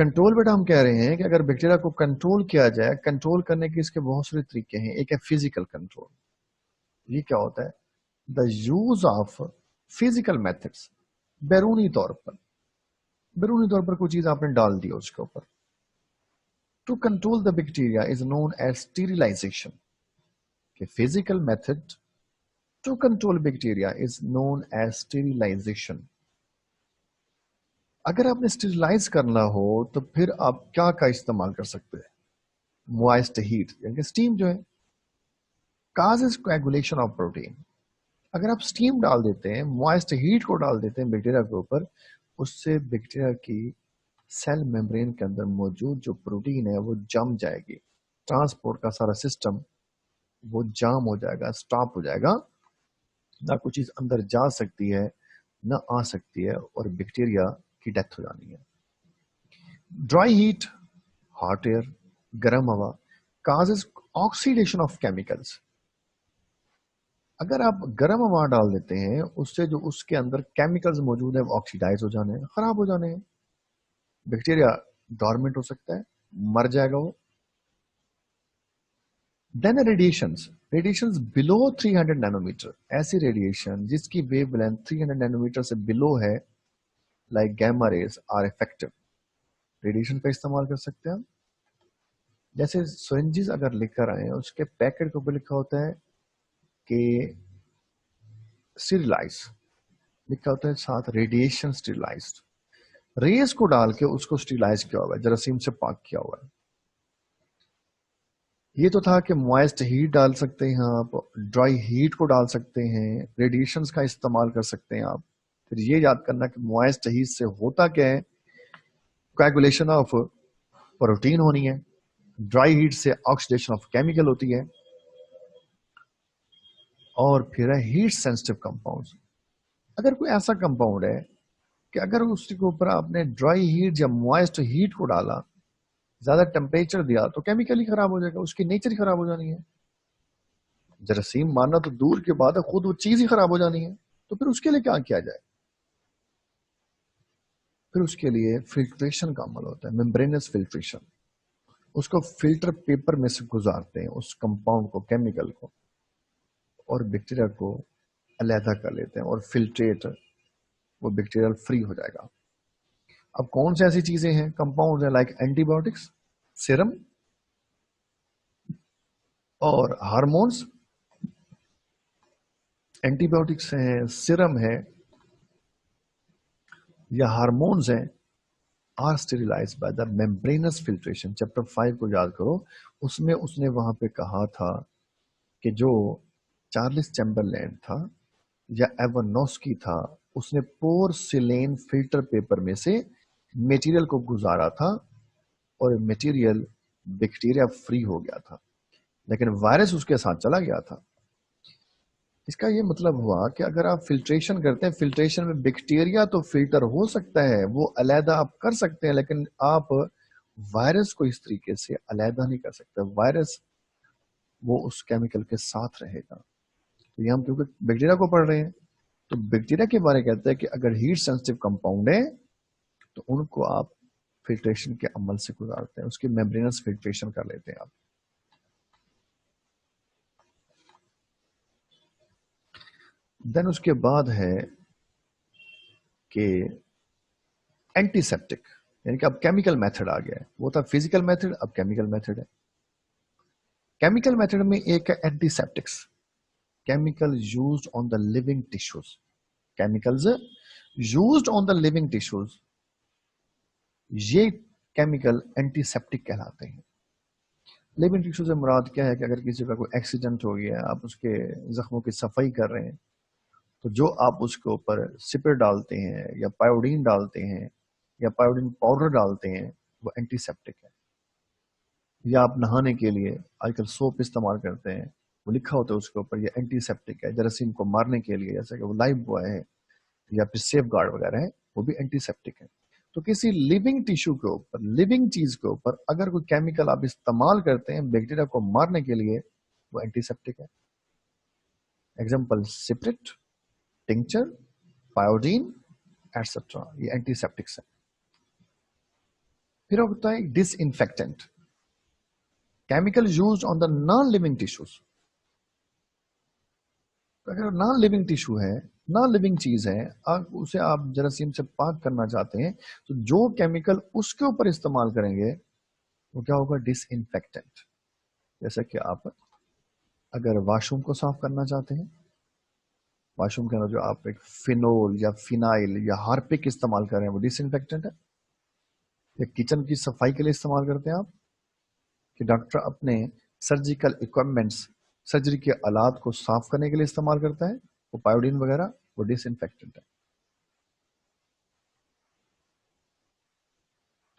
Control بیٹا ہم کہہ رہے ہیں کہ اگر بیکٹیریا کو کنٹرول کیا جائے، کنٹرول کرنے کے اس کے بہت سارے طریقے ہیں. ایک ہے فزیکل کنٹرول. یہ کیا ہوتا ہے؟ The use of physical methods. بیرونی طور پر کوئی چیز آپ نے ڈال دی اس کے اوپر. To control the bacteria is known as sterilization. Physical method to control bacteria is known as sterilization. اگر آپ نے اسٹیریلائز کرنا ہو تو پھر آپ کیا کا استعمال کر سکتے ہیں؟ موائسٹ ہیٹ، یعنی کہ اسٹیم جو ہے. Causes coagulation of protein. اگر آپ اسٹیم ڈال دیتے ہیں، موائسٹ ہیٹ کو ڈال دیتے ہیں بیکٹیریا کے اوپر، اس سے بیکٹیریا کی سیل میمبرین کے اندر موجود جو پروٹین ہے وہ جم جائے گی. ٹرانسپورٹ کا سارا سسٹم وہ جام ہو جائے گا، سٹاپ ہو جائے گا. نہ کوئی چیز اندر جا سکتی ہے نہ آ سکتی ہے، اور بیکٹیریا کی ڈیتھ ہو جانی ہے. ڈرائی ہیٹ، ہاٹ ایئر، گرم ہوا کازز آکسیڈیشن آف کیمیکلز. اگر آپ گرم ہوا ڈال دیتے ہیں، اس سے جو اس کے اندر کیمیکلز موجود ہیں وہ آکسیڈائز ہو جانے ہیں، خراب ہو جانے ہیں. بیکٹیریا ڈورمنٹ ہو سکتا ہے، مر جائے گا وہ. دین ریڈیشنز بلو 300 نینومیٹر. ایسی ریڈیشن جس کی ویو لینتھ 300 نینومیٹر سے بلو ہے، like gamma rays are effective. Radiation کا استعمال کر سکتے ہیں ہم. جیسے سرنجز اگر لکھ کر آئے ہیں، اس کے پیکٹ کے اوپر لکھا ہوتا ہے کہ اسٹیریلائز، لکھا ہوتا ہے ساتھ ریڈیشن اسٹیریلائزڈ. ریز کو ڈال کے اس کو اسٹیریلائز کیا ہوا ہے، جراثیم سے پاک کیا ہوا ہے. یہ تو تھا کہ موائسٹ ہیٹ ڈال سکتے ہیں آپ، ڈرائی ہیٹ کو ڈال سکتے ہیں، ریڈیشنز کا استعمال کر سکتے ہیں آپ. پھر یہ یاد کرنا کہ موائسٹ ہیٹ سے ہوتا کیا ہے، کویگولیشن آف پروٹین ہونی ہے. ڈرائی ہیٹ سے آکسیڈیشن آف کیمیکل ہوتی ہے. اور پھر ہے ہیٹ سینسٹیو کمپاؤنڈز. اگر کوئی ایسا کمپاؤنڈ ہے کہ اگر اس کے اوپر آپ نے ڈرائی ہیٹ یا موائسٹ ہیٹ کو ڈالا، زیادہ ٹیمپریچر دیا، تو کیمیکل ہی خراب ہو جائے گا، اس کی نیچر ہی خراب ہو جانی ہے. جراثیم مارنا تو دور کی بات ہے، خود وہ چیز ہی خراب ہو جانی ہے. تو پھر اس کے لیے کیا کیا جائے؟ پھر اس کے لیے فلٹریشن کا عمل ہوتا ہے، ممبرینس فلٹریشن. اس کو فلٹر پیپر میں سے گزارتے ہیں اس کمپاؤنڈ کو، کیمیکل کو، اور بیکٹیریا کو علیحدہ کر لیتے ہیں، اور فلٹریٹ وہ بیکٹیریل فری ہو جائے گا. اب کون سی ایسی چیزیں ہیں، کمپاؤنڈ ہیں، لائک اینٹی بایوٹکس، سیرم اور ہارمونز. اینٹی بایوٹکس ہیں، سیرم ہے یا ہارمونز ہیں، are sterilized by the membranes filtration. Chapter 5 کو یاد کرو، اس میں اس نے وہاں پہ کہا تھا کہ جو چارلس چیمبرلین تھا یا ایونوسکی تھا، اس نے پور سیلین فلٹر پیپر میں سے میٹیریل کو گزارا تھا، اور میٹیریل بیکٹیریا فری ہو گیا تھا، لیکن وائرس اس کے ساتھ چلا گیا تھا. اس کا یہ مطلب ہوا کہ اگر آپ فلٹریشن کرتے ہیں، فلٹریشن میں بیکٹیریا تو فلٹر ہو سکتا ہے، وہ علیحدہ آپ کر سکتے ہیں، لیکن آپ وائرس کو اس طریقے سے علیحدہ نہیں کر سکتے. وائرس وہ اس کیمیکل کے ساتھ رہے گا. تو یہ ہم کیونکہ بیکٹیریا کو پڑھ رہے ہیں، تو بیکٹیریا کے بارے کہتے ہیں کہ اگر ہیٹ سینسٹیو کمپاؤنڈ ہے تو ان کو آپ فلٹریشن کے عمل سے گزارتے ہیں، اس کی میمبرینس فلٹریشن کر لیتے ہیں آپ. دین اس کے بعد ہے کہ اینٹی سیپٹک، یعنی کہ اب کیمیکل میتھڈ آ گیا ہے. وہ تھا فزیکل میتھڈ، اب کیمیکل میتھڈ ہے. کیمیکل میتھڈ میں ایک ہے antiseptics, chemical used on the living tissues. Chemicals used on the living tissues, یہ کیمیکل اینٹی سیپٹک کہلاتے ہیں. لیونگ ٹیشو سے مراد کیا ہے کہ اگر کسی کا کوئی ایکسیڈنٹ ہو گیا ہے، آپ اس کے زخموں کی صفائی کر رہے ہیں، تو جو آپ اس کے اوپر سپر ڈالتے ہیں یا پائیوڈین ڈالتے ہیں یا پائیوڈین پاؤڈر ڈالتے ہیں، وہ اینٹی سیپٹک ہے. یا آپ نہانے کے لیے آج کل سوپ استعمال کرتے ہیں، وہ لکھا ہوتا ہے اس کے اوپر یہ اینٹی سیپٹک ہے، جراثیم کو مارنے کے لیے، جیسا کہ وہ لائف بوائے ہے یا پھر سیف گارڈ وغیرہ ہے، وہ بھی اینٹی سیپٹک ہے. تو کسی لیونگ ٹیشو کے اوپر، لیونگ چیز کے اوپر اگر کوئی کیمیکل آپ استعمال کرتے ہیں بیکٹیریا کو مارنے کے لیے، وہ اینٹی سیپٹک ہے. Example spirit, tincture, pyodine etcetera, یہ اینٹی سیپٹکس ہیں. پھر ہوتا ہے disinfectant, chemical use on the non living tissues. اگر نان لیونگ ٹیشو ہے، نان لیونگ چیز ہے، اسے آپ جراثیم سے پاک کرنا چاہتے ہیں تو جو کیمیکل اس کے اوپر استعمال کریں گے وہ کیا ہوگا؟ ڈس انفیکٹنٹ. جیسے کہ آپ اگر واش روم کو صاف کرنا چاہتے ہیں، واش روم کے اندر جو آپ ایک فینول یا فینائل یا ہارپک استعمال کر رہے ہیں وہ ڈس انفیکٹنٹ ہے. یا کچن کی صفائی کے لیے استعمال کرتے ہیں آپ، کہ ڈاکٹر اپنے سرجیکل اکوپمنٹس، سرجری کے آلات کو صاف کرنے کے لیے استعمال کرتا ہے، وہ پائیوڈین وغیرہ، وہ ڈس انفیکٹنٹ ہے.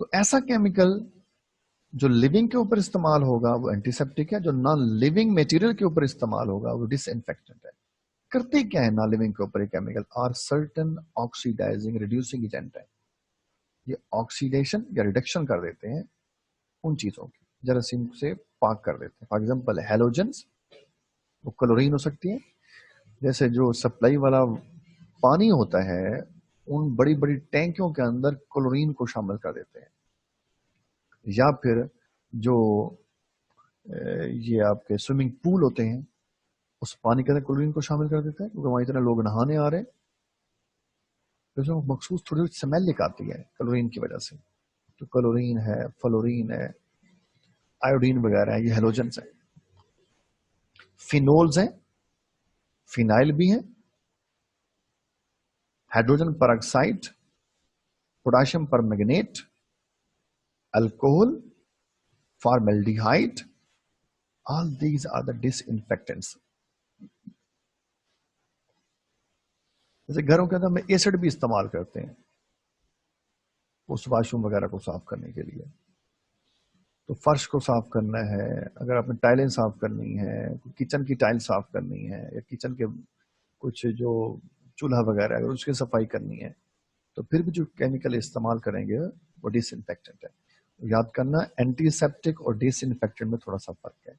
تو ایسا کیمیکل جو لیونگ کے اوپر استعمال ہوگا وہ اینٹی سیپٹک ہے، جو نان لیونگ میٹیریل کے اوپر استعمال ہوگا وہ ڈس انفیکٹنٹ ہے. کرتے کیا ہے نان لیونگ کے اوپر یہ chemical? Are certain oxidizing reducing agent ہے. یہ آکسیڈیشن یا ریڈکشن کر دیتے ہیں ان چیزوں کی، جراثیم سے پاک کر دیتے ہیں. فار ایگزامپل ہیلوجنس، وہ کلورین ہو سکتی ہے، جیسے جو سپلائی والا پانی ہوتا ہے ان بڑی بڑی ٹینکیوں کے اندر کلورین کو شامل کر دیتے ہیں. یا پھر جو یہ آپ کے سوئمنگ پول ہوتے ہیں اس پانی کے اندر کلورین کو شامل کر دیتے ہیں، کیونکہ وہاں اتنے لوگ نہانے آ رہے ہیں تو اس میں مخصوص تھوڑی سمیل لک آتی ہے کلورین کی وجہ سے. تو کلورین ہے، فلورین ہے، آیوڈین وغیرہ ہے، یہ ہیلوجنس ہیں. فینولز ہیں، فینائل بھی ہیں، hydrogen peroxide, potassium permanganate, alcohol, formaldehyde, all these are the disinfectants. جیسے گھروں کے اندر ہم ایسڈ بھی استعمال کرتے ہیں اس واش روم وغیرہ کو صاف کرنے کے لیے. تو فرش کو صاف کرنا ہے، اگر آپ نے ٹائلیں صاف کرنی ہے، کچن کی ٹائل صاف کرنی ہے، یا کچن کے کچھ جو چولہا وغیرہ اگر اس کی صفائی کرنی ہے تو پھر بھی جو کیمیکل استعمال کریں گے وہ ڈس انفیکٹنٹ ہے. یاد کرنا اینٹی سیپٹک اور ڈس انفیکٹنٹ میں تھوڑا سا فرق ہے.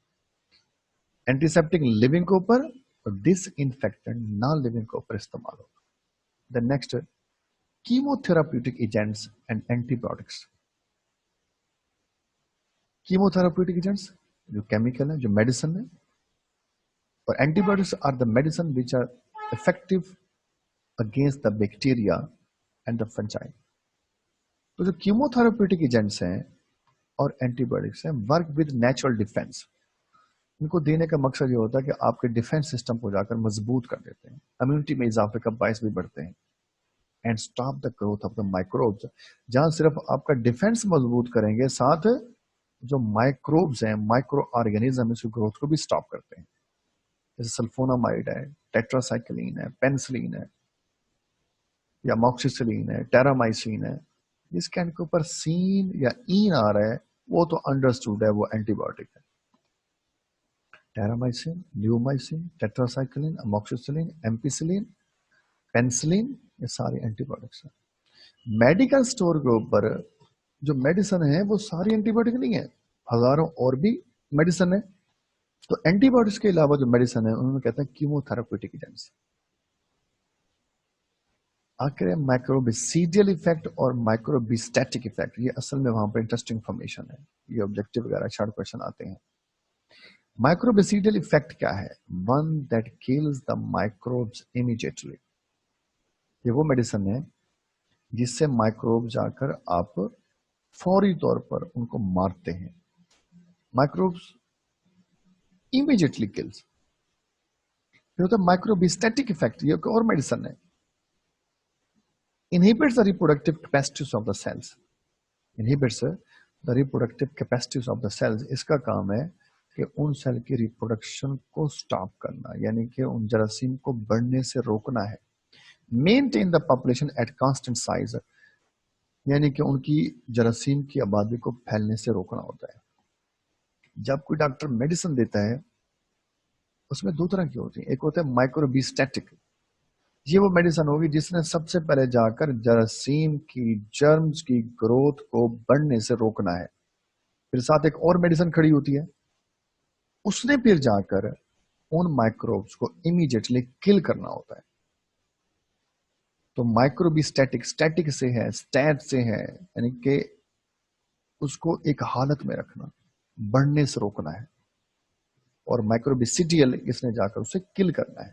اینٹی سیپٹک لیونگ کے اوپر اور ڈس انفیکٹنٹ نان لیونگ کے اوپر استعمال ہوگا. Then next, chemotherapeutic agents and antibiotics. Chemotherapeutic agents جو کیمیکل ہے، جو میڈیسن ہے، اور antibiotics are the medicine which are effective against the bacteria and the fungi. تو جو کیمو تھراپیوٹک ایجنٹس ہیں اور اینٹی بایوٹکس ہیں ورک ود نیچرل ڈیفینس. ان کو دینے کا مقصد یہ ہوتا ہے کہ آپ کے ڈیفینس سسٹم کو جا کر مضبوط کر دیتے ہیں، امیونٹی میں اضافے کا باعث بھی بڑھتے ہیں، and stop the growth of the microbes. جہاں صرف آپ کا ڈیفینس مضبوط کریں گے، ساتھ جو مائکروبس ہیں، مائکرو آرگینزم، اس کی گروتھ کو بھی اسٹاپ کرتے ہیں. جیسے سلفونامائڈ ہے، ٹیٹراسائکلین ہے، پینسلین ہے، یا موکسیسلین ہے، ٹیرامائسین ہے. جس کے اوپر سین یا این آ رہا ہے وہ تو انڈرسٹوڈ ہے، وہ اینٹی بایوٹک ہے. ٹیرامائسین، لیومائسین، ٹیٹراسائکلین، اموکسیسلین، ایمپیسلین، پینسلین، یہ سارے اینٹی بایوٹکس ہیں. میڈیکل سٹور کے اوپر جو میڈیسن ہے وہ ساری اینٹی بایوٹک نہیں ہے، ہزاروں اور بھی میڈیسن ہے. تو اینٹی بایوٹکس کے علاوہ جو میڈیسن ہے انہوں نے کہتے ہیں کیمو تھراپیوٹک ایجنٹس. آخر مائکروبیسیڈیل افیکٹ اور مائکروبیسٹیٹک افیکٹ، یہ اصل میں وہاں پر انٹرسٹنگ انفارمیشن ہے، یہ آبجیکٹیو وغیرہ شارٹ کویشچن آتے ہیں. مائکروبیسیڈیل افیکٹ کیا ہے؟ One that kills the microbes immediately. یہ وہ میڈیسن ہے جس سے مائکروب جا کر آپ فوری طور پر ان کو مارتے ہیں. Microbes immediately kills. یہ ہوتا ہے مائکروبیسٹیٹک افیکٹ، یہ اور میڈیسن ہے. inhibits the reproductive capacities of the cells. inhibits the reproductive capacities of the cells. اس کا کام ہے کہ ان سیل کی ریپروڈکشن کو سٹاپ کرنا، یعنی کہ ان جراثیم کو بڑھنے سے روکنا ہے. Maintain the population at constant size, یعنی کہ ان کی جراثیم کی آبادی کو پھیلنے سے روکنا ہوتا ہے. جب کوئی ڈاکٹر میڈیسن دیتا ہے اس میں دو طرح کی ہوتی ہیں. ایک ہوتا ہے مائکروبیسٹیٹک، یہ وہ میڈیسن ہوگی جس نے سب سے پہلے جا کر جراثیم کی جرمز کی گروتھ کو بڑھنے سے روکنا ہے. پھر ساتھ ایک اور میڈیسن کھڑی ہوتی ہے، اس نے پھر جا کر ان مائکروبس کو امیڈیٹلی کل کرنا ہوتا ہے. تو مائکروبیسٹیٹک، اسٹیٹک سے ہے، اسٹیٹ سے ہے، یعنی کہ اس کو ایک حالت میں رکھنا، بڑھنے سے روکنا ہے، اور مائکروبیسیڈیل اس نے جا کر اسے کل کرنا ہے.